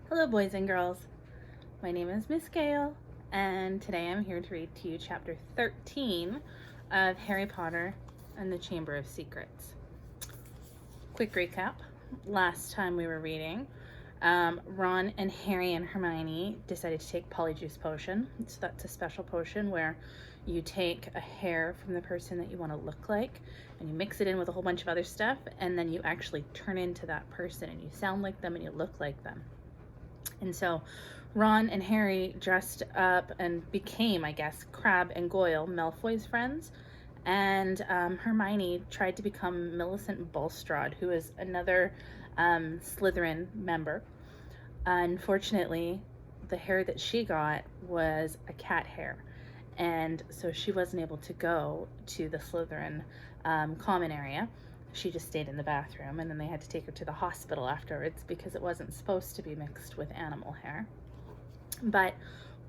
Hello, boys and girls. My name is Miss Gale, and today I'm here to read to you chapter 13 of Harry Potter and the Chamber of Secrets. Quick recap. Last time we were reading, Ron and Harry and Hermione decided to take Polyjuice Potion. So that's a special potion where you take a hair from the person that you want to look like and you mix it in with a whole bunch of other stuff, and then you actually turn into that person and you sound like them and you look like them. And so Ron and Harry dressed up and became, I guess, Crabbe and Goyle, Malfoy's friends. And Hermione tried to become Millicent Bulstrode, who is another Slytherin member. Unfortunately, the hair that she got was a cat hair. And so she wasn't able to go to the Slytherin common area. She just stayed in the bathroom, and then they had to take her to the hospital afterwards because it wasn't supposed to be mixed with animal hair. But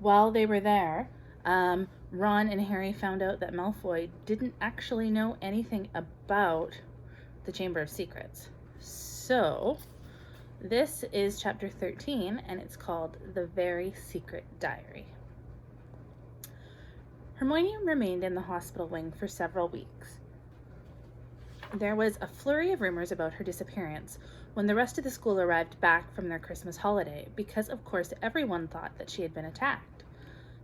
while they were there, Ron and Harry found out that Malfoy didn't actually know anything about the Chamber of Secrets. So this is chapter 13, and it's called The Very Secret Diary. Hermione remained in the hospital wing for several weeks. There was a flurry of rumors about her disappearance when the rest of the school arrived back from their Christmas holiday, because of course everyone thought that she had been attacked.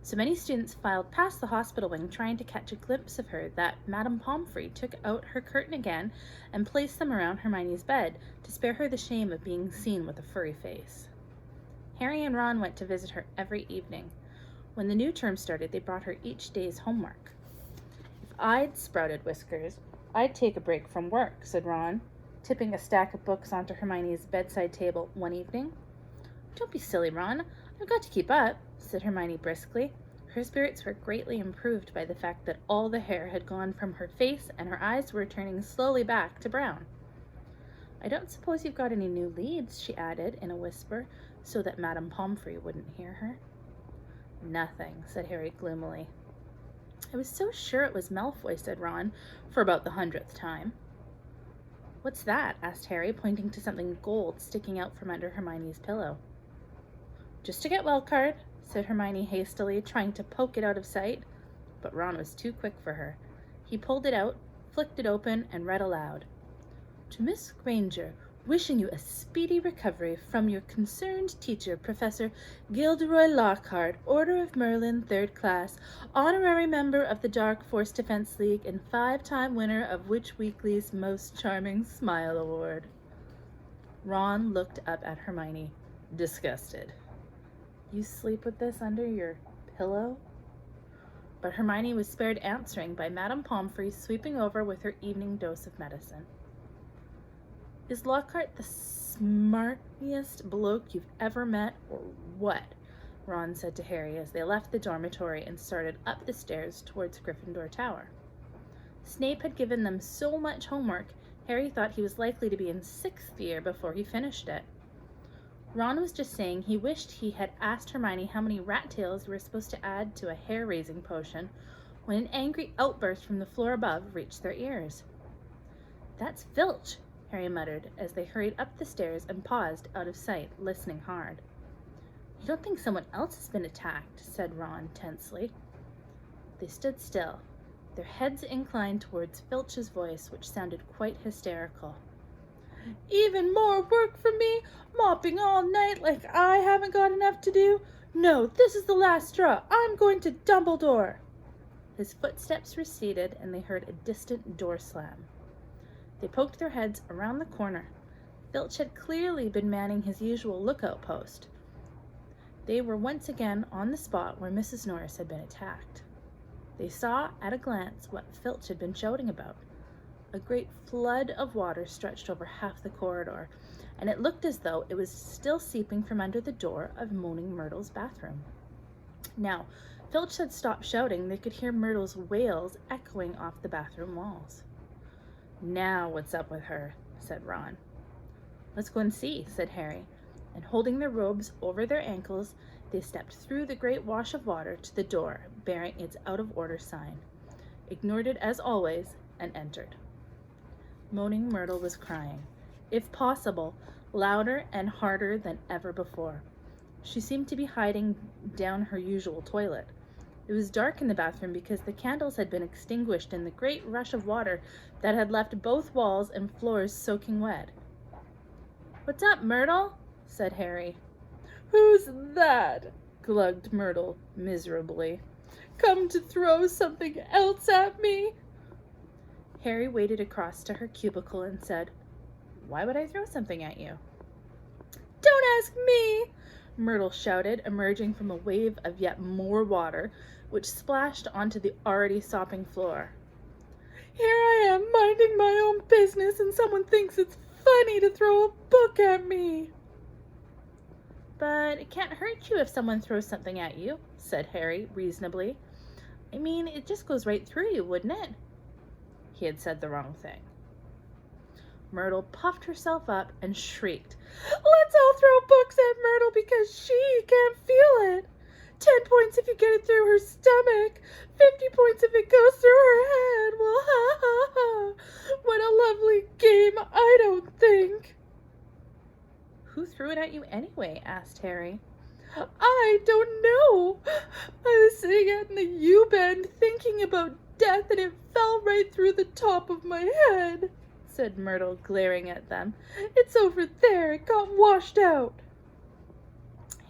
So many students filed past the hospital wing trying to catch a glimpse of her that Madame Pomfrey took out her curtain again and placed them around Hermione's bed to spare her the shame of being seen with a furry face. Harry and Ron went to visit her every evening. When the new term started, they brought her each day's homework. "If I'd sprouted whiskers, I'd take a break from work," said Ron, tipping a stack of books onto Hermione's bedside table one evening. "Don't be silly, Ron. I've got to keep up," said Hermione briskly. Her spirits were greatly improved by the fact that all the hair had gone from her face and her eyes were turning slowly back to brown. "I don't suppose you've got any new leads," she added in a whisper, so that Madame Pomfrey wouldn't hear her. "Nothing," said Harry gloomily. "I was so sure it was Malfoy," said Ron, for about the 100th time. "What's that?" asked Harry, pointing to something gold sticking out from under Hermione's pillow. "Just a get well card," said Hermione hastily, trying to poke it out of sight. But Ron was too quick for her. He pulled it out, flicked it open, and read aloud. "To Miss Granger, wishing you a speedy recovery from your concerned teacher, Professor Gilderoy Lockhart, Order of Merlin, 3rd class, honorary member of the Dark Force Defense League, and 5-time winner of Witch Weekly's Most Charming Smile Award." Ron looked up at Hermione, disgusted. "You sleep with this under your pillow?" But Hermione was spared answering by Madame Pomfrey sweeping over with her evening dose of medicine. "Is Lockhart the smartest bloke you've ever met, or what?" Ron said to Harry as they left the dormitory and started up the stairs towards Gryffindor Tower. Snape had given them so much homework, Harry thought he was likely to be in 6th year before he finished it. Ron was just saying he wished he had asked Hermione how many rat tails were supposed to add to a hair-raising potion when an angry outburst from the floor above reached their ears. "That's Filch," Harry muttered as they hurried up the stairs and paused out of sight, listening hard. "You don't think someone else has been attacked?" said Ron tensely. They stood still, their heads inclined towards Filch's voice, which sounded quite hysterical. "Even more work for me? Mopping all night like I haven't got enough to do? No, this is the last straw. I'm going to Dumbledore." His footsteps receded and they heard a distant door slam. They poked their heads around the corner. Filch had clearly been manning his usual lookout post. They were once again on the spot where Mrs. Norris had been attacked. They saw at a glance what Filch had been shouting about. A great flood of water stretched over half the corridor, and it looked as though it was still seeping from under the door of Moaning Myrtle's bathroom. Now, Filch had stopped shouting. They could hear Myrtle's wails echoing off the bathroom walls. "Now what's up with her?" said Ron. "Let's go and see," said Harry, and holding their robes over their ankles, they stepped through the great wash of water to the door bearing its out-of-order sign, ignored it as always, and entered. Moaning Myrtle was crying, if possible, louder and harder than ever before. She seemed to be hiding down her usual toilet. It was dark in the bathroom because the candles had been extinguished in the great rush of water that had left both walls and floors soaking wet. "What's up, Myrtle?" said Harry. "Who's that?" glugged Myrtle miserably. "Come to throw something else at me?" Harry waded across to her cubicle and said, "Why would I throw something at you?" "Don't ask me!" Myrtle shouted, emerging from a wave of yet more water, which splashed onto the already sopping floor. "Here I am minding my own business and someone thinks it's funny to throw a book at me." "But it can't hurt you if someone throws something at you," said Harry reasonably. "I mean, it just goes right through you, wouldn't it?" He had said the wrong thing. Myrtle puffed herself up and shrieked, "Let's all throw books at Myrtle because she can't feel it. 10 points if you get it through her stomach. 50 points if it goes through her head. Well, ha ha ha. What a lovely game, I don't think." "Who threw it at you anyway?" asked Harry. "I don't know. I was sitting in the U-bend thinking about death and it fell right through the top of my head," said Myrtle, glaring at them. "It's over there. It got washed out."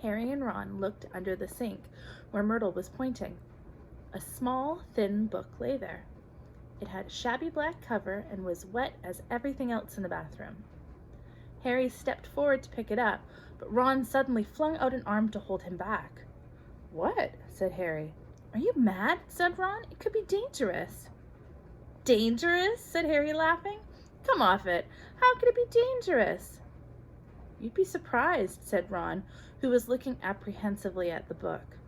Harry and Ron looked under the sink where Myrtle was pointing. A small, thin book lay there. It had a shabby black cover and was wet as everything else in the bathroom. Harry stepped forward to pick it up, but Ron suddenly flung out an arm to hold him back. "What?" said Harry. "Are you mad?" said Ron. "It could be dangerous." "Dangerous?" said Harry, laughing. "Come off it. How could it be dangerous?" "You'd be surprised," said Ron, who was looking apprehensively at the book.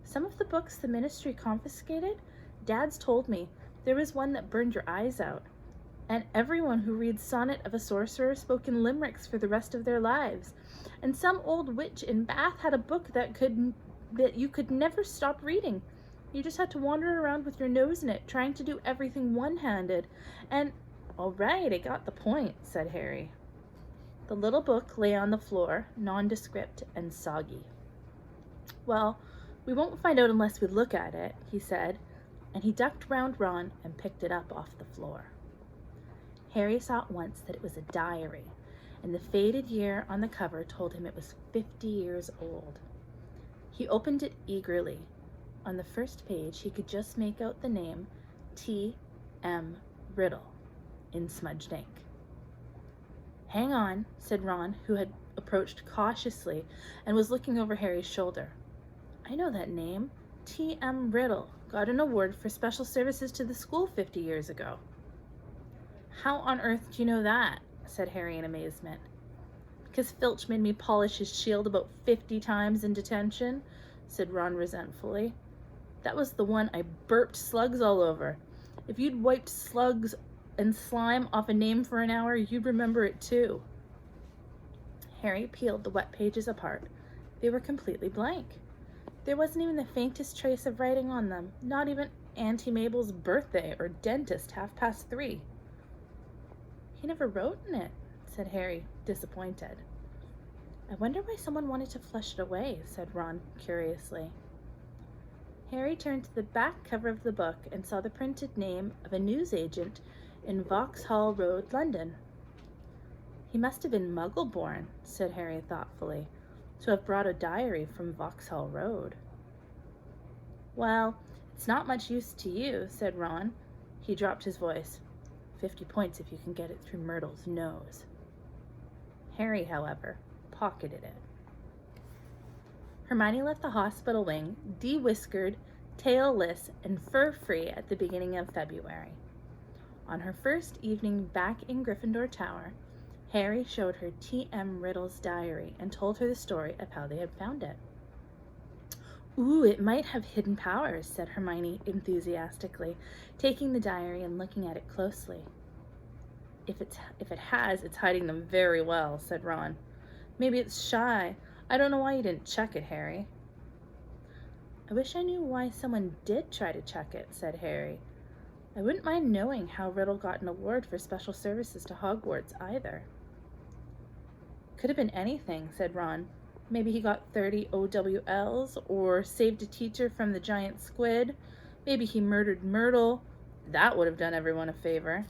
"Some of the books the ministry confiscated, Dad's told me there was one that burned your eyes out. And everyone who reads Sonnet of a Sorcerer spoke in limericks for the rest of their lives. And some old witch in Bath had a book that you could never stop reading. You just had to wander around with your nose in it, trying to do everything one-handed. And—" "All right, I got the point," said Harry. The little book lay on the floor, nondescript and soggy. "Well, we won't find out unless we look at it," he said, and he ducked round Ron and picked it up off the floor. Harry saw at once that it was a diary, and the faded year on the cover told him it was 50 years old. He opened it eagerly. On the first page, he could just make out the name T.M. Riddle in smudged ink. "Hang on," said Ron, who had approached cautiously and was looking over Harry's shoulder. "I know that name. T.M. Riddle got an award for special services to the school 50 years ago. "How on earth do you know that?" said Harry in amazement. "Because Filch made me polish his shield about 50 times in detention," said Ron resentfully. "That was the one I burped slugs all over. If you'd wiped slugs and slime off a name for an hour, you'd remember it too." Harry peeled the wet pages apart. They were completely blank. There wasn't even the faintest trace of writing on them, not even Auntie Mabel's birthday or dentist 3:30. "He never wrote in it," said Harry, disappointed. "I wonder why someone wanted to flush it away," said Ron curiously. Harry turned to the back cover of the book and saw the printed name of a newsagent in Vauxhall Road, London. "He must have been Muggle-born," said Harry thoughtfully, "to have brought a diary from Vauxhall Road." "Well, it's not much use to you," said Ron. He dropped his voice. 50 points if you can get it through Myrtle's nose." Harry, however, pocketed it. Hermione left the hospital wing, de-whiskered, tailless, and fur-free at the beginning of February. On her first evening back in Gryffindor Tower, Harry showed her T.M. Riddle's diary and told her the story of how they had found it. "Ooh, it might have hidden powers," said Hermione enthusiastically, taking the diary and looking at it closely. If it has, it's hiding them very well," said Ron. "Maybe it's shy. I don't know why you didn't check it, Harry." "I wish I knew why someone did try to check it," said Harry. "I wouldn't mind knowing how Riddle got an award for special services to Hogwarts either." "Could have been anything," said Ron. Maybe he got 30 OWLs or saved a teacher from the giant squid. Maybe he murdered Myrtle. That would have done everyone a favor.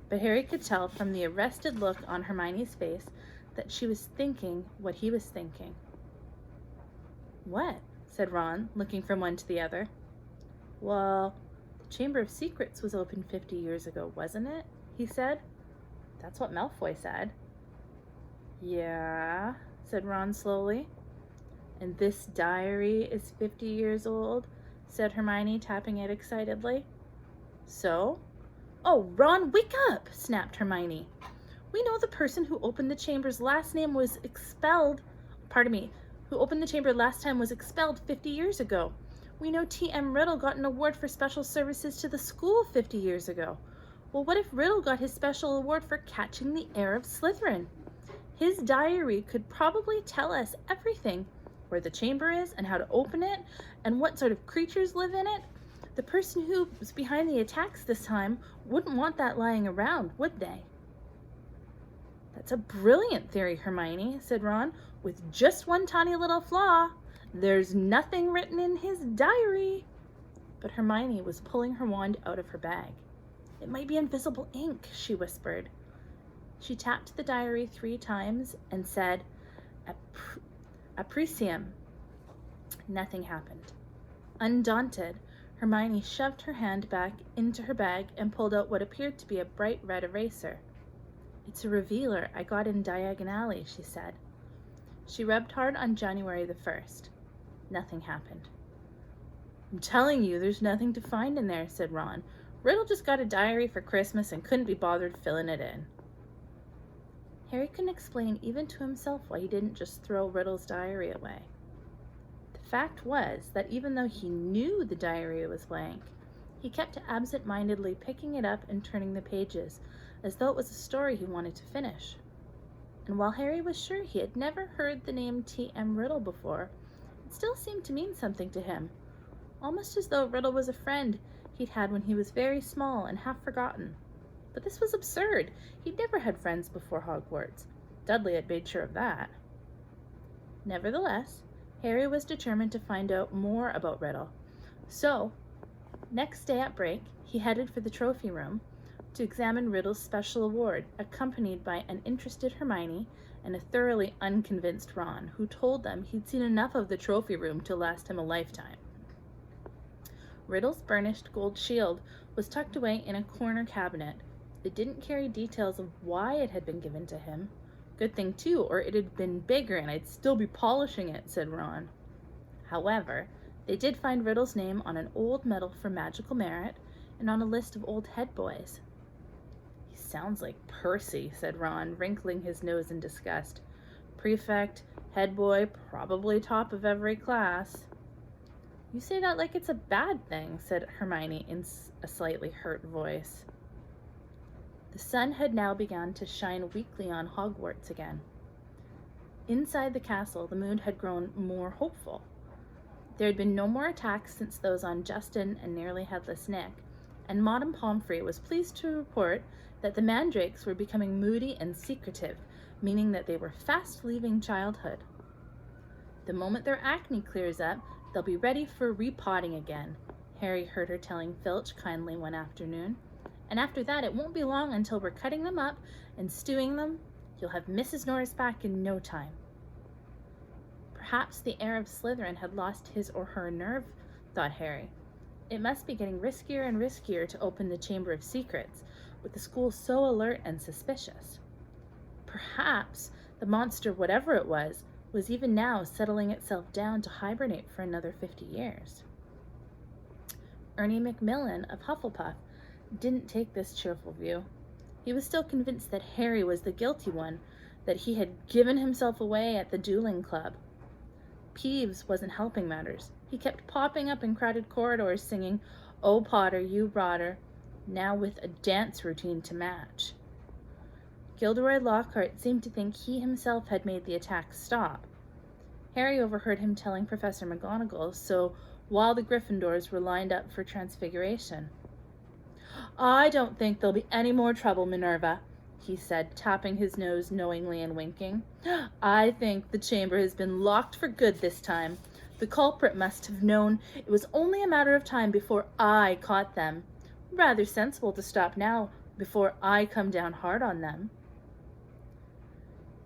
But Harry could tell from the arrested look on Hermione's face that she was thinking what he was thinking. "What?" said Ron, looking from one to the other. "Well, the Chamber of Secrets was opened 50 years ago, wasn't it?" he said. "That's what Malfoy said." "Yeah," said Ron slowly. "And this diary is 50 years old," said Hermione, tapping it excitedly. "So?" "Oh, Ron, wake up!" snapped Hermione. "We know the person who opened the chamber's last name was expelled. Who opened the chamber last time was expelled 50 years ago. We know T.M. Riddle got an award for special services to the school 50 years ago. Well, what if Riddle got his special award for catching the heir of Slytherin? His diary could probably tell us everything, where the chamber is and how to open it and what sort of creatures live in it. The person who was behind the attacks this time wouldn't want that lying around, would they?" "That's a brilliant theory, Hermione," said Ron, "with just one tiny little flaw. There's nothing written in his diary." But Hermione was pulling her wand out of her bag. "It might be invisible ink," she whispered. She tapped the diary 3 times and said, "Apricium." Nothing happened. Undaunted, Hermione shoved her hand back into her bag and pulled out what appeared to be a bright red eraser. "It's a revealer I got in Diagon Alley," she said. She rubbed hard on January the 1st. Nothing happened. "I'm telling you, there's nothing to find in there," said Ron. "Riddle just got a diary for Christmas and couldn't be bothered filling it in." Harry couldn't explain even to himself why he didn't just throw Riddle's diary away. The fact was that even though he knew the diary was blank, he kept absent-mindedly picking it up and turning the pages, as though it was a story he wanted to finish. And while Harry was sure he had never heard the name T.M. Riddle before, it still seemed to mean something to him, almost as though Riddle was a friend he'd had when he was very small and half forgotten. But this was absurd. He'd never had friends before Hogwarts. Dudley had made sure of that. Nevertheless, Harry was determined to find out more about Riddle. So, next day at break, he headed for the trophy room to examine Riddle's special award, accompanied by an interested Hermione and a thoroughly unconvinced Ron, who told them he'd seen enough of the trophy room to last him a lifetime. Riddle's burnished gold shield was tucked away in a corner cabinet. It didn't carry details of why it had been given to him. "Good thing, too, or it had been bigger and I'd still be polishing it," said Ron. However, they did find Riddle's name on an old medal for magical merit and on a list of old head boys. "He sounds like Percy," said Ron, wrinkling his nose in disgust. "Prefect, head boy, probably top of every class." "You say that like it's a bad thing," said Hermione in a slightly hurt voice. The sun had now begun to shine weakly on Hogwarts again. Inside the castle, the mood had grown more hopeful. There had been no more attacks since those on Justin and nearly Headless Nick, and Madame Pomfrey was pleased to report that the mandrakes were becoming moody and secretive, meaning that they were fast leaving childhood. "The moment their acne clears up, they'll be ready for repotting again," Harry heard her telling Filch kindly one afternoon. "And after that, it won't be long until we're cutting them up and stewing them. You'll have Mrs. Norris back in no time." Perhaps the heir of Slytherin had lost his or her nerve, thought Harry. It must be getting riskier and riskier to open the Chamber of Secrets, with the school so alert and suspicious. Perhaps the monster, whatever it was even now settling itself down to hibernate for another 50 years. Ernie Macmillan of Hufflepuff didn't take this cheerful view. He was still convinced that Harry was the guilty one, that he had given himself away at the dueling club. Peeves wasn't helping matters. He kept popping up in crowded corridors singing, "Oh Potter, you rotter," now with a dance routine to match. Gilderoy Lockhart seemed to think he himself had made the attack stop. Harry overheard him telling Professor McGonagall so while the Gryffindors were lined up for transfiguration. "I don't think there'll be any more trouble, Minerva. he said, tapping his nose knowingly and winking. "I think the chamber has been locked for good this time. The culprit must have known it was only a matter of time before I caught them. Rather sensible to stop now, before I come down hard on them."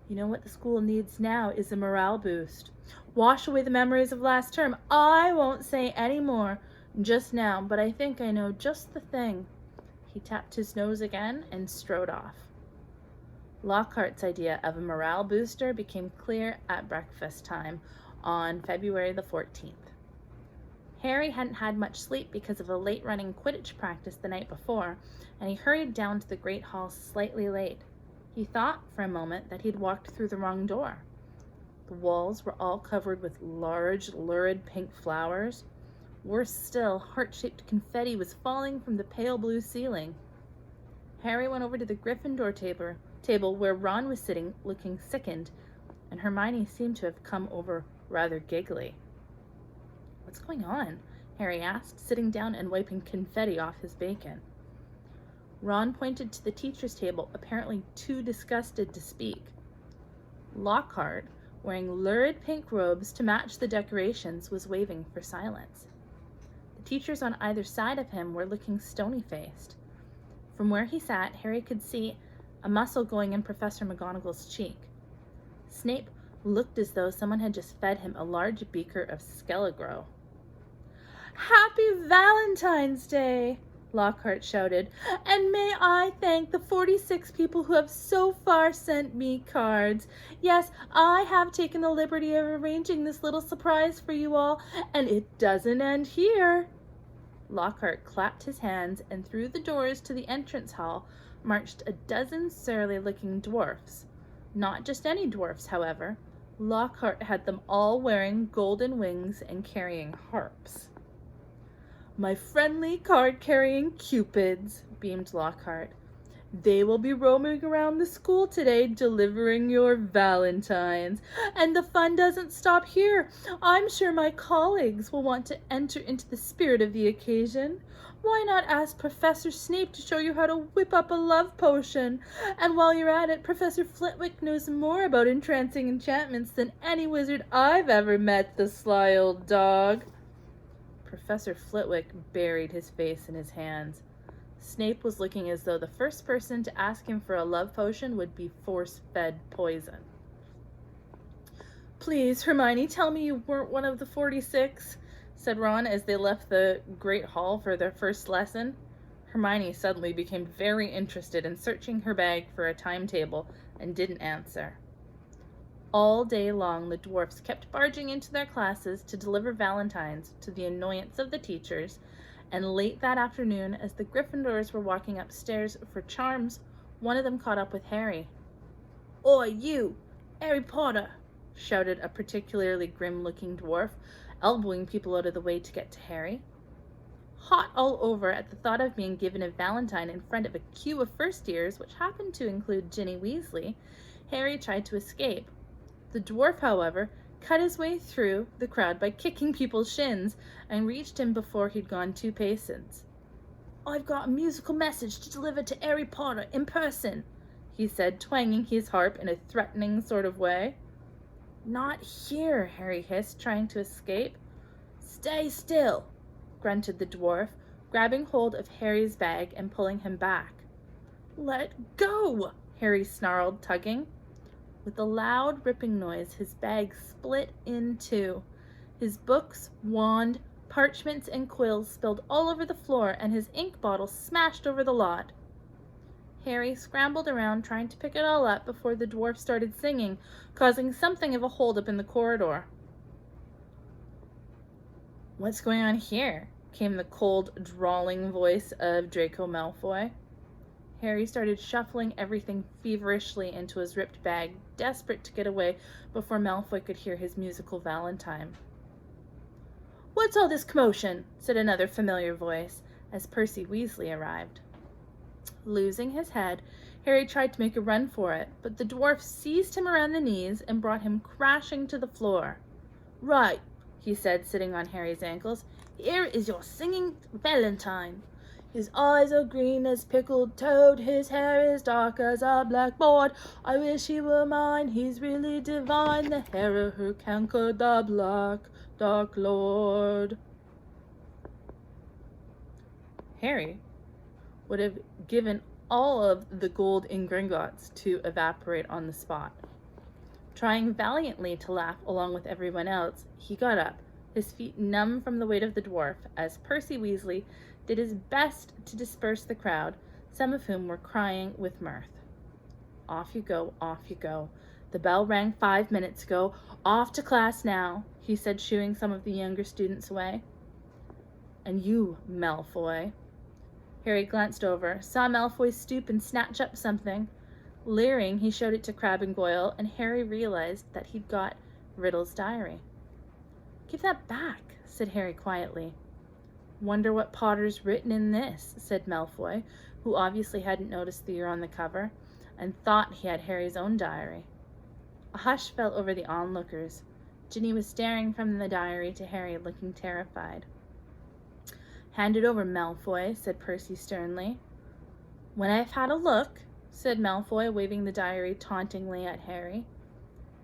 "You know what the school needs now is a morale boost. Wash away the memories of last term. I won't say any more just now, but I think I know just the thing." He tapped his nose again and strode off. Lockhart's idea of a morale booster became clear at breakfast time on February the 14th. Harry hadn't had much sleep because of a late-running Quidditch practice the night before, and he hurried down to the Great Hall slightly late. He thought for a moment that he'd walked through the wrong door. The walls were all covered with large, lurid pink flowers. Worse still, heart-shaped confetti was falling from the pale blue ceiling. Harry went over to the Gryffindor table where Ron was sitting, looking sickened, and Hermione seemed to have come over rather giggly. "What's going on?" Harry asked, sitting down and wiping confetti off his bacon. Ron pointed to the teacher's table, apparently too disgusted to speak. Lockhart, wearing lurid pink robes to match the decorations, was waving for silence. The teachers on either side of him were looking stony-faced. From where he sat, Harry could see a muscle going in Professor McGonagall's cheek. Snape looked as though someone had just fed him a large beaker of Skelegro. "Happy Valentine's Day!" Lockhart shouted, "and may I thank the 46 people who have so far sent me cards. Yes, I have taken the liberty of arranging this little surprise for you all, and it doesn't end here." Lockhart clapped his hands, and through the doors to the entrance hall marched a dozen surly-looking dwarfs. Not just any dwarfs, however. Lockhart had them all wearing golden wings and carrying harps. "My friendly card-carrying cupids," beamed Lockhart. "They will be roaming around the school today, delivering your valentines. And the fun doesn't stop here. I'm sure my colleagues will want to enter into the spirit of the occasion. Why not ask Professor Snape to show you how to whip up a love potion? And while you're at it, Professor Flitwick knows more about entrancing enchantments than any wizard I've ever met, the sly old dog." Professor Flitwick buried his face in his hands. Snape was looking as though the first person to ask him for a love potion would be force-fed poison. "Please, Hermione, tell me you weren't one of the 46, said Ron as they left the Great Hall for their first lesson. Hermione suddenly became very interested in searching her bag for a timetable and didn't answer. All day long, the dwarfs kept barging into their classes to deliver valentines to the annoyance of the teachers, and late that afternoon, as the Gryffindors were walking upstairs for charms, one of them caught up with Harry. "Oi, you! Harry Potter!" shouted a particularly grim-looking dwarf, elbowing people out of the way to get to Harry. Hot all over at the thought of being given a valentine in front of a queue of first-years, which happened to include Ginny Weasley, Harry tried to escape. The dwarf, however, cut his way through the crowd by kicking people's shins and reached him before he'd gone 2 paces. "I've got a musical message to deliver to Harry Potter in person," he said, twanging his harp in a threatening sort of way. "Not here," Harry hissed, trying to escape. "Stay still," grunted the dwarf, grabbing hold of Harry's bag and pulling him back. "Let go," Harry snarled, tugging. With a loud ripping noise, his bag split in 2. His books, wand, parchments, and quills spilled all over the floor, and his ink bottle smashed over the lot. Harry scrambled around, trying to pick it all up before the dwarf started singing, causing something of a holdup in the corridor. "What's going on here?" came the cold, drawling voice of Draco Malfoy. Harry started shuffling everything feverishly into his ripped bag, desperate to get away before Malfoy could hear his musical valentine. "What's all this commotion?" said another familiar voice, as Percy Weasley arrived. Losing his head, Harry tried to make a run for it, but the dwarf seized him around the knees and brought him crashing to the floor. "Right," he said, sitting on Harry's ankles. "Here is your singing valentine." His eyes are green as pickled toad, his hair is dark as a blackboard. I wish he were mine, he's really divine, the hero who conquered the black, dark lord. Harry would have given all of the gold in Gringotts to evaporate on the spot. Trying valiantly to laugh along with everyone else, he got up, his feet numb from the weight of the dwarf, as Percy Weasley did his best to disperse the crowd, some of whom were crying with mirth. Off you go, off you go. The bell rang 5 minutes ago. Off to class now, he said, shooing some of the younger students away. And you, Malfoy. Harry glanced over, saw Malfoy stoop and snatch up something. Leering, he showed it to Crabbe and Goyle, and Harry realized that he'd got Riddle's diary. Give that back, said Harry quietly. Wonder what Potter's written in this, said Malfoy, who obviously hadn't noticed the year on the cover, and thought he had Harry's own diary. A hush fell over the onlookers. Ginny was staring from the diary to Harry, looking terrified. Hand it over, Malfoy, said Percy sternly. When I've had a look, said Malfoy, waving the diary tauntingly at Harry.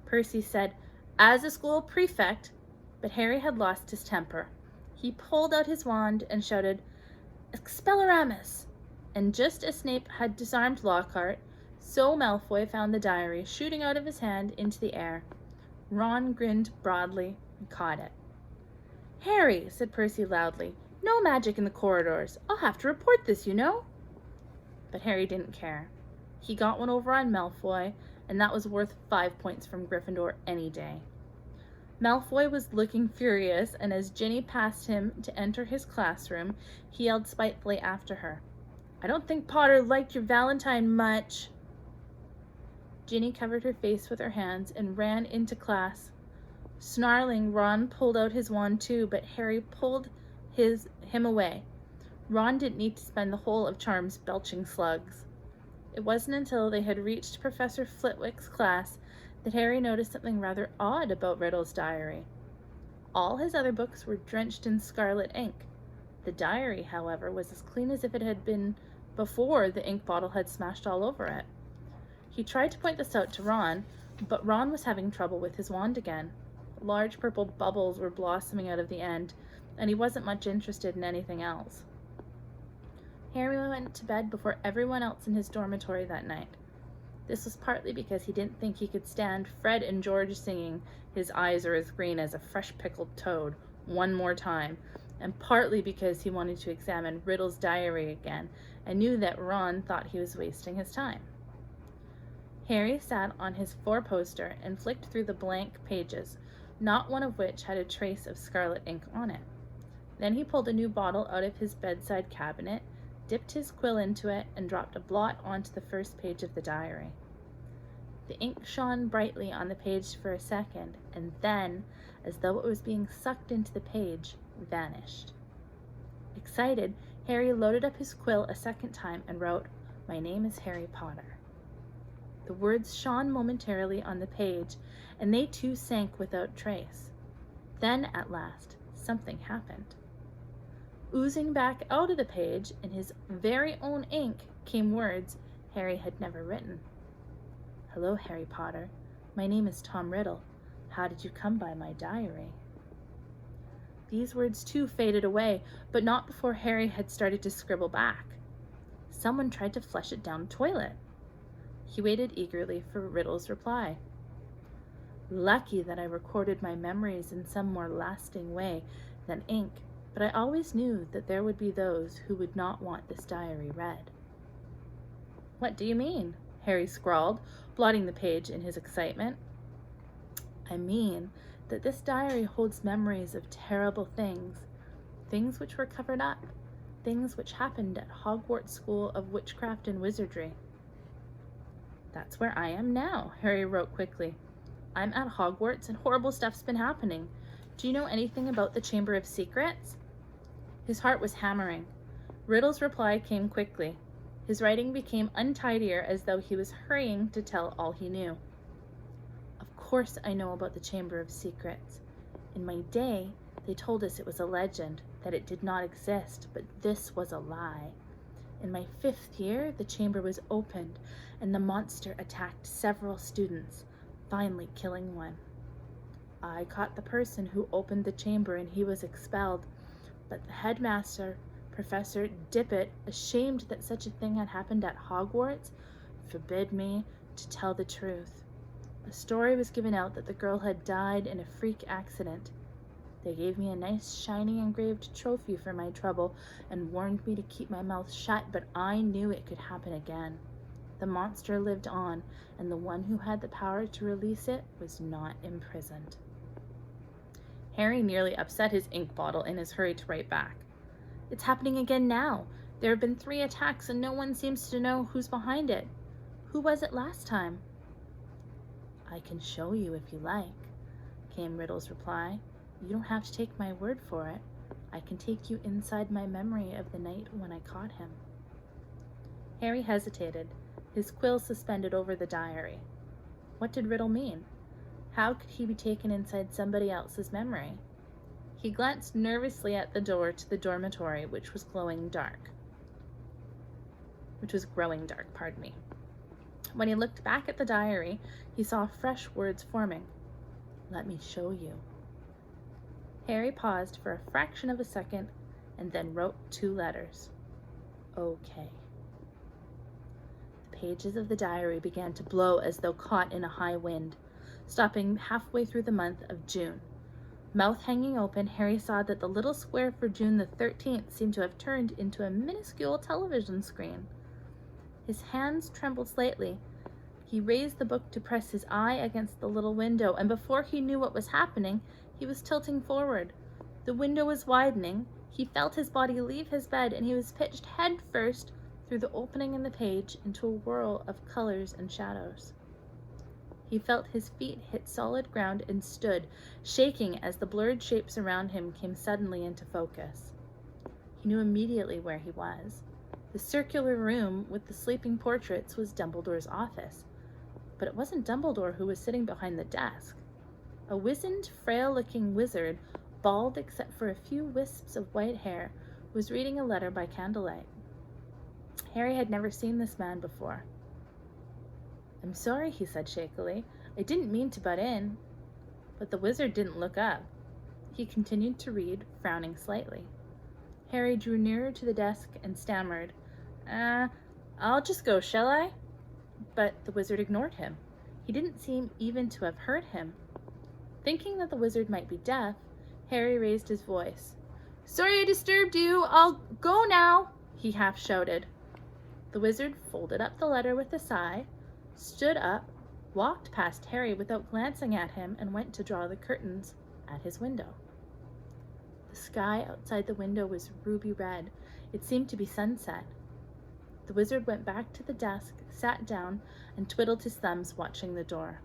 Percy said, as a school prefect, but Harry had lost his temper. He pulled out his wand and shouted, Expelliarmus! And just as Snape had disarmed Lockhart, so Malfoy found the diary shooting out of his hand into the air. Ron grinned broadly and caught it. Harry, said Percy loudly, no magic in the corridors. I'll have to report this, you know. But Harry didn't care. He got one over on Malfoy, and that was worth 5 points from Gryffindor any day. Malfoy was looking furious, and as Ginny passed him to enter his classroom, he yelled spitefully after her. I don't think Potter liked your Valentine much. Ginny covered her face with her hands and ran into class. Snarling, Ron pulled out his wand too, but Harry pulled him away. Ron didn't need to spend the whole of Charms belching slugs. It wasn't until they had reached Professor Flitwick's class that Harry noticed something rather odd about Riddle's diary. All his other books were drenched in scarlet ink. The diary, however, was as clean as if it had been before the ink bottle had smashed all over it. He tried to point this out to Ron, but Ron was having trouble with his wand again. Large purple bubbles were blossoming out of the end, and he wasn't much interested in anything else. Harry went to bed before everyone else in his dormitory that night. This was partly because he didn't think he could stand Fred and George singing "His eyes are as green as a fresh pickled toad" one more time, and partly because he wanted to examine Riddle's diary again and knew that Ron thought he was wasting his time. Harry sat on his four-poster and flicked through the blank pages, not one of which had a trace of scarlet ink on it. Then he pulled a new bottle out of his bedside cabinet, dipped his quill into it, and dropped a blot onto the first page of the diary. The ink shone brightly on the page for a second, and then, as though it was being sucked into the page, vanished. Excited, Harry loaded up his quill a second time and wrote, "My name is Harry Potter." The words shone momentarily on the page, and they too sank without trace. Then, at last, something happened. Oozing back out of the page, in his very own ink, came words Harry had never written. "Hello, Harry Potter. My name is Tom Riddle. How did you come by my diary?" These words too faded away, but not before Harry had started to scribble back. Someone tried to flush it down the toilet. He waited eagerly for Riddle's reply. "Lucky that I recorded my memories in some more lasting way than ink, but I always knew that there would be those who would not want this diary read." "What do you mean?" Harry scrawled, blotting the page in his excitement. "I mean that this diary holds memories of terrible things, things which were covered up, things which happened at Hogwarts School of Witchcraft and Wizardry." "That's where I am now," Harry wrote quickly. "I'm at Hogwarts and horrible stuff's been happening. Do you know anything about the Chamber of Secrets?" His heart was hammering. Riddle's reply came quickly. His writing became untidier, as though he was hurrying to tell all he knew. "Of course I know about the Chamber of Secrets. In my day, They told us it was a legend, that it did not exist, but this was a lie. In my 5th year, the chamber was opened, and the monster attacked several students, finally killing one. I caught the person who opened the chamber, and he was expelled, but the headmaster, Professor Dippet, ashamed that such a thing had happened at Hogwarts, forbid me to tell the truth. A story was given out that the girl had died in a freak accident. They gave me a nice, shiny, engraved trophy for my trouble and warned me to keep my mouth shut, but I knew it could happen again. The monster lived on, and the one who had the power to release it was not imprisoned. Harry nearly upset his ink bottle in his hurry to write back. It's happening again now. There have been 3 attacks, and no one seems to know who's behind it. Who was it last time? I can show you if you like, came Riddle's reply. You don't have to take my word for it. I can take you inside my memory of the night when I caught him. Harry hesitated, his quill suspended over the diary. What did Riddle mean? How could he be taken inside somebody else's memory? He glanced nervously at the door to the dormitory, which was growing dark. When he looked back at the diary, he saw fresh words forming. Let me show you. Harry paused for a fraction of a second and then wrote 2 letters. Okay. The pages of the diary began to blow as though caught in a high wind, stopping halfway through the month of June. Mouth hanging open, Harry saw that the little square for June the 13th seemed to have turned into a minuscule television screen. His hands trembled slightly. He raised the book to press his eye against the little window, and before he knew what was happening, he was tilting forward. The window was widening. He felt his body leave his bed, and he was pitched head first through the opening in the page into a whirl of colors and shadows. He felt his feet hit solid ground and stood, shaking as the blurred shapes around him came suddenly into focus. He knew immediately where he was. The circular room with the sleeping portraits was Dumbledore's office, but it wasn't Dumbledore who was sitting behind the desk. A wizened, frail-looking wizard, bald except for a few wisps of white hair, was reading a letter by candlelight. Harry had never seen this man before. I'm sorry, he said shakily. I didn't mean to butt in. But the wizard didn't look up. He continued to read, frowning slightly. Harry drew nearer to the desk and stammered, I'll just go, shall I? But the wizard ignored him. He didn't seem even to have heard him. Thinking that the wizard might be deaf, Harry raised his voice. Sorry I disturbed you. I'll go now, he half shouted. The wizard folded up the letter with a sigh, stood up, walked past Harry without glancing at him, and went to draw the curtains at his window. The sky outside the window was ruby red. It seemed to be sunset. The wizard went back to the desk, sat down, and twiddled his thumbs, watching the door.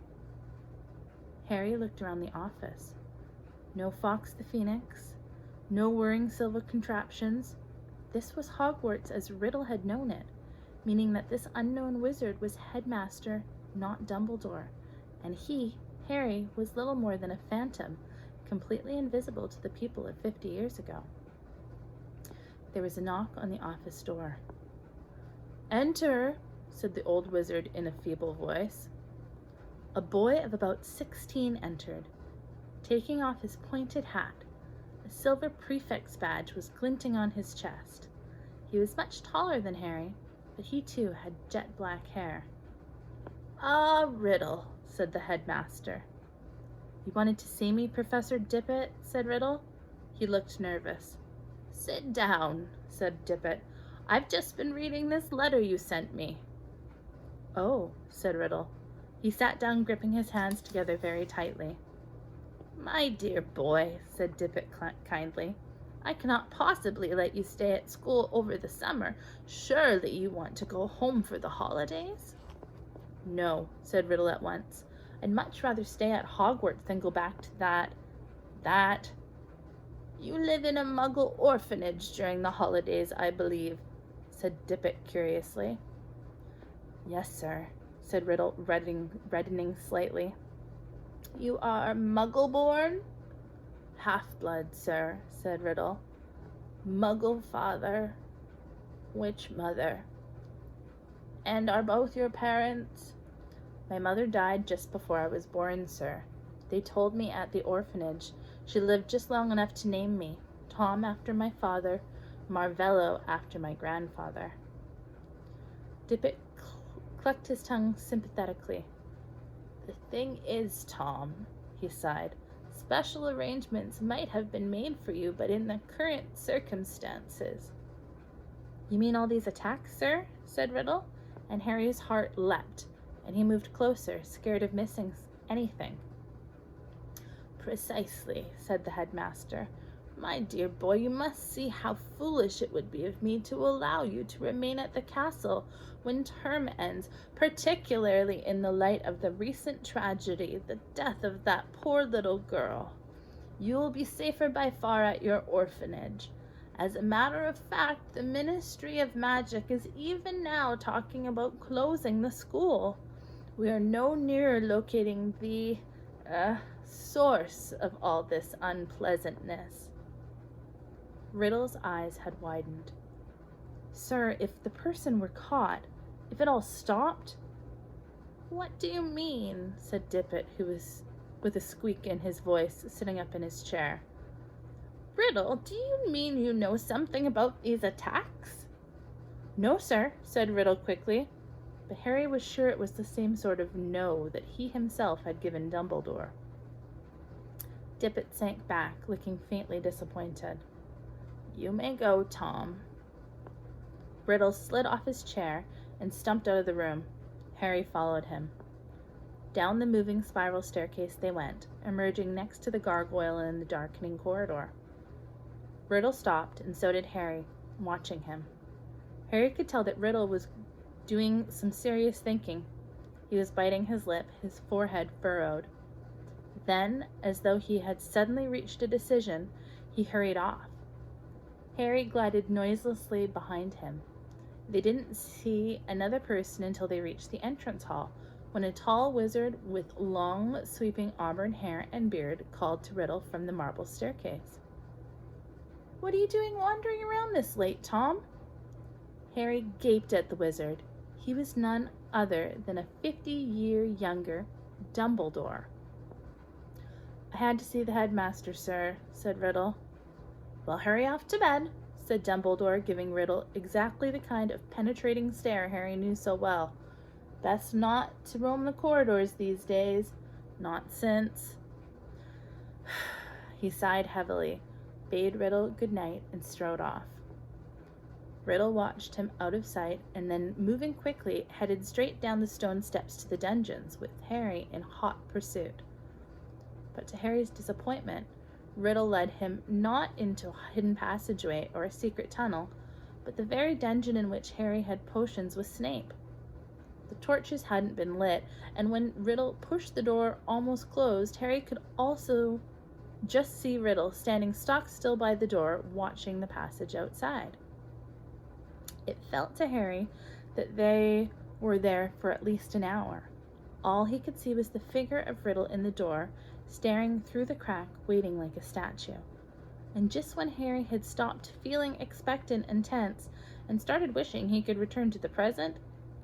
Harry looked around the office. No Fawkes the Phoenix, no whirring silver contraptions. This was Hogwarts as Riddle had known it, meaning that this unknown wizard was headmaster, not Dumbledore, and he, Harry, was little more than a phantom, completely invisible to the people of 50 years ago. There was a knock on the office door. Enter, said the old wizard in a feeble voice. A boy of about 16 entered. Taking off his pointed hat, a silver prefect's badge was glinting on his chest. He was much taller than Harry, but he too had jet black hair. Ah, Riddle, said the headmaster. You wanted to see me, Professor Dippet? Said Riddle. He looked nervous. Sit down, said Dippet. I've just been reading this letter you sent me. Oh, said Riddle. He sat down, gripping his hands together very tightly. My dear boy, said Dippet kindly, I cannot possibly let you stay at school over the summer. Surely you want to go home for the holidays? No, said Riddle at once. I'd much rather stay at Hogwarts than go back to that. You live in a muggle orphanage during the holidays, I believe, said Dippet curiously. Yes, sir, said Riddle, reddening slightly. You are muggle-born? half-blood, sir," said Riddle. "Muggle father, witch mother." "And are both your parents?" "My mother died just before I was born, sir. They told me at the orphanage she lived just long enough to name me, Tom after my father, Marvello after my grandfather." Dippet clucked his tongue sympathetically. "The thing is, Tom," he sighed, "special arrangements might have been made for you, but in the current circumstances—" "You mean all these attacks, sir?" said Riddle, and Harry's heart leapt, and he moved closer, scared of missing anything. "Precisely," said the headmaster. "My dear boy, you must see how foolish it would be of me to allow you to remain at the castle when term ends, particularly in the light of the recent tragedy, the death of that poor little girl. You will be safer by far at your orphanage. As a matter of fact, the Ministry of Magic is even now talking about closing the school. We are no nearer locating the source of all this unpleasantness." Riddle's eyes had widened. "Sir, if the person were caught, if it all stopped—" "What do you mean?" said Dippet, who was, with a squeak in his voice, sitting up in his chair. "Riddle, do you mean you know something about these attacks?" "No, sir," said Riddle quickly, but Harry was sure it was the same sort of no that he himself had given Dumbledore. Dippet sank back, looking faintly disappointed. "You may go, Tom." Riddle slid off his chair and stumped out of the room. Harry followed him. Down the moving spiral staircase they went, emerging next to the gargoyle in the darkening corridor. Riddle stopped, and so did Harry, watching him. Harry could tell that Riddle was doing some serious thinking. He was biting his lip, his forehead furrowed. Then, as though he had suddenly reached a decision, he hurried off. Harry glided noiselessly behind him. They didn't see another person until they reached the entrance hall, when a tall wizard with long, sweeping auburn hair and beard called to Riddle from the marble staircase. "What are you doing wandering around this late, Tom?" Harry gaped at the wizard. He was none other than a 50-year younger Dumbledore. "I had to see the headmaster, sir," said Riddle. "Well, hurry off to bed," said Dumbledore, giving Riddle exactly the kind of penetrating stare Harry knew so well. "Best not to roam the corridors these days. Not since—" He sighed heavily, bade Riddle good night, and strode off. Riddle watched him out of sight, and then, moving quickly, headed straight down the stone steps to the dungeons, with Harry in hot pursuit. But to Harry's disappointment, Riddle led him not into a hidden passageway or a secret tunnel, but the very dungeon in which Harry had potions with Snape. The torches hadn't been lit, and when Riddle pushed the door almost closed, Harry could also just see Riddle standing stock still by the door, watching the passage outside. It felt to Harry that they were there for at least an hour. All he could see was the figure of Riddle in the door, staring through the crack, waiting like a statue. And just when Harry had stopped feeling expectant and tense, and started wishing he could return to the present,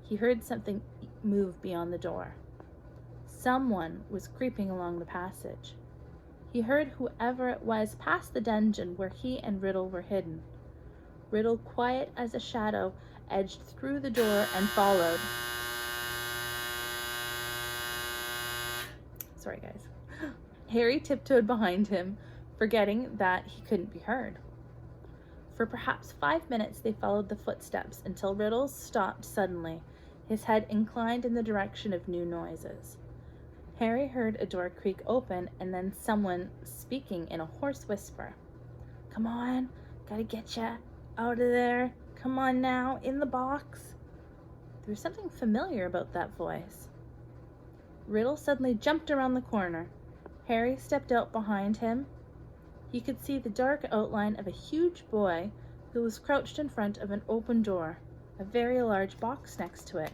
he heard something move beyond the door. Someone was creeping along the passage. He heard whoever it was pass the dungeon where he and Riddle were hidden. Riddle, quiet as a shadow, edged through the door and followed. Sorry, guys. Harry tiptoed behind him, forgetting that he couldn't be heard. For perhaps 5 minutes they followed the footsteps until Riddle stopped suddenly, his head inclined in the direction of new noises. Harry heard a door creak open and then someone speaking in a hoarse whisper. "Come on, gotta get ya out of there. Come on now, in the box." There was something familiar about that voice. Riddle suddenly jumped around the corner. Harry stepped out behind him. He could see the dark outline of a huge boy who was crouched in front of an open door, a very large box next to it.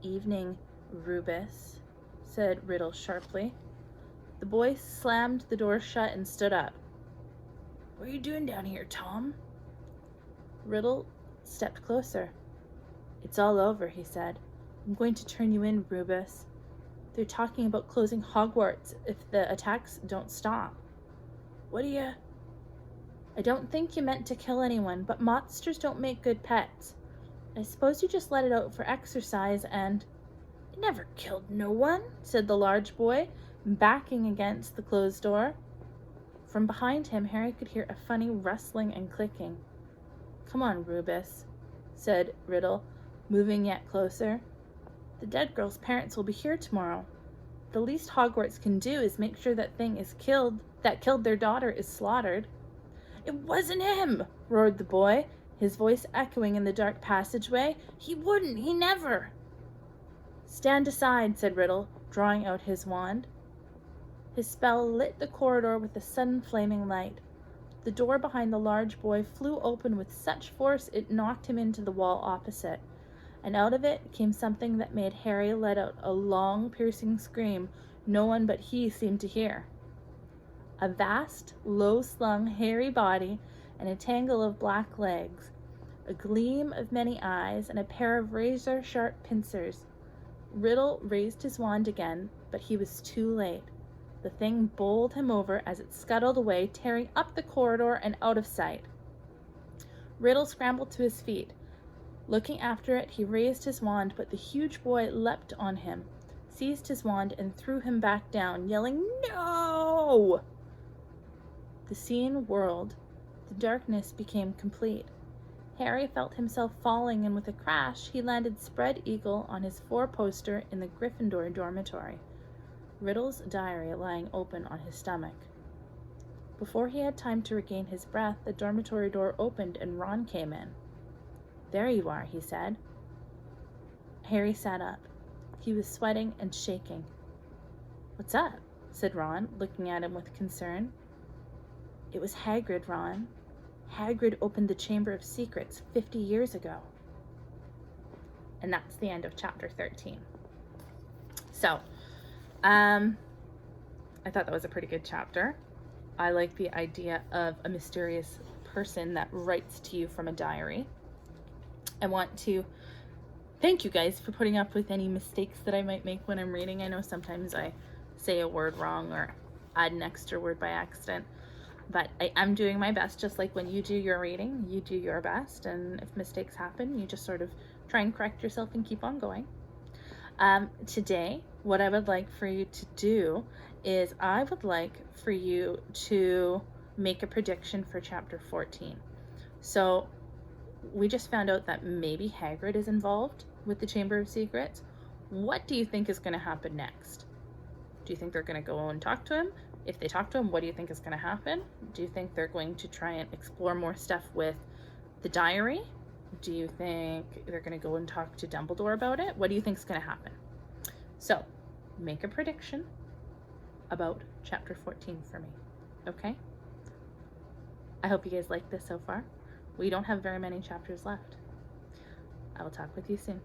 "Evening, Rubus," said Riddle sharply. The The boy slammed the door shut and stood up. "What are you doing down here, Tom?" Riddle stepped closer. "It's all over," he said. "I'm going to turn you in, Rubus. They're talking about closing Hogwarts if the attacks don't stop." "What do you—" "I don't think you meant to kill anyone, but monsters don't make good pets. I suppose you just let it out for exercise and—" "I never killed no one," said the large boy, backing against the closed door. From behind him, Harry could hear a funny rustling and clicking. "Come on, Rubus," said Riddle, moving yet closer. "The dead girl's parents will be here tomorrow. The least Hogwarts can do is make sure that killed their daughter is slaughtered." "It wasn't him!" roared the boy, his voice echoing in the dark passageway. "He wouldn't! He never!" "Stand aside," said Riddle, drawing out his wand. His spell lit the corridor with a sudden flaming light. The door behind the large boy flew open with such force it knocked him into the wall opposite, and out of it came something that made Harry let out a long, piercing scream no one but he seemed to hear. A vast, low-slung, hairy body and a tangle of black legs, a gleam of many eyes, and a pair of razor-sharp pincers. Riddle raised his wand again, but he was too late. The thing bowled him over as it scuttled away, tearing up the corridor and out of sight. Riddle scrambled to his feet. Looking after it, he raised his wand, but the huge boy leapt on him, seized his wand, and threw him back down, yelling, "No!" The scene whirled. The darkness became complete. Harry felt himself falling, and with a crash, he landed spread eagle on his four-poster in the Gryffindor dormitory, Riddle's diary lying open on his stomach. Before he had time to regain his breath, the dormitory door opened and Ron came in. "There you are," he said. Harry sat up. He was sweating and shaking. "What's up?" said Ron, looking at him with concern. "It was Hagrid, Ron. Hagrid opened the Chamber of Secrets 50 years ago." And that's the end of chapter 13. So, I thought that was a pretty good chapter. I like the idea of a mysterious person that writes to you from a diary. I want to thank you guys for putting up with any mistakes that I might make when I'm reading. I know sometimes I say a word wrong or add an extra word by accident, but I am doing my best. Just like when you do your reading, you do your best, and if mistakes happen, you just sort of try and correct yourself and keep on going. Today, what I would like for you to do is I would like for you to make a prediction for chapter 14. So we just found out that maybe Hagrid is involved with the Chamber of Secrets. What do you think is going to happen next? Do you think they're going to go and talk to him? If they talk to him, what do you think is going to happen? Do you think they're going to try and explore more stuff with the diary? Do you think they're going to go and talk to Dumbledore about it? What do you think is going to happen? So, make a prediction about chapter 14 for me, okay? I hope you guys like this so far. We don't have very many chapters left. I will talk with you soon.